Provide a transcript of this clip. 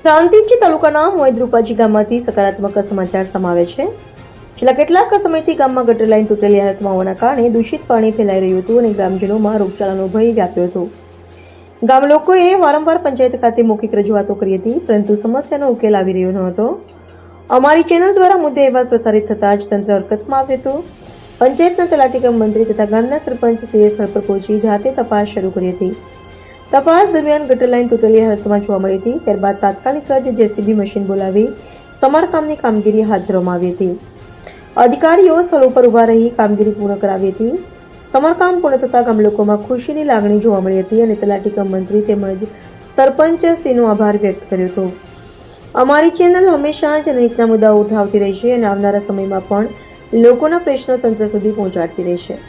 પ્રાંતિજ તાલુકાના મોયદ્રુપાજી ગામમાંથી સકારાત્મક સમાચાર સમાવે છે। છેલ્લા કેટલાક સમયથી ગામમાં ગટર લાઈન તૂટેલી હાલતમાં હોવાના કારણે દૂષિત પાણી ફેલાઈ રહ્યું હતું અને ગ્રામજનોમાં રોગચાળાનો ભય વ્યાપ્યો હતો। ગામ લોકોએ વારંવાર પંચાયત ખાતે મૌખિક રજૂઆતો કરી હતી, પરંતુ સમસ્યાનો ઉકેલ આવી રહ્યો ન હતો। અમારી ચેનલ દ્વારા મુદ્દે અહેવાલ પ્રસારિત થતાં જ તંત્ર હરકતમાં આવ્યું હતું। પંચાયતના તલાટી કમ મંત્રી તથા ગામના સરપંચ શ્રીએ સ્થળ પર પહોંચી જાતે તપાસ શરૂ કરી હતી। તપાસ દરમિયાન ગટર લાઈન તૂટેલી હાલતમાં જોવા મળી હતી। ત્યારબાદ તાત્કાલિક જ જેસીબી મશીન બોલાવી સમારકામની કામગીરી હાથ ધરવામાં આવી હતી। અધિકારીઓ સ્થળ ઉપર ઊભા રહી કામગીરી પૂર્ણ કરાવી હતી। સમારકામ પૂર્ણ થતાં ગામ લોકોમાં ખુશીની લાગણી જોવા મળી હતી અને તલાટી કમ મંત્રી તેમજ સરપંચ શ્રીનો આભાર વ્યક્ત કર્યો હતો। અમારી ચેનલ હંમેશા જનહિતના મુદ્દાઓ ઉઠાવતી રહેશે અને આવનારા સમયમાં પણ લોકોના પ્રશ્નો તંત્ર સુધી પહોંચાડતી રહેશે।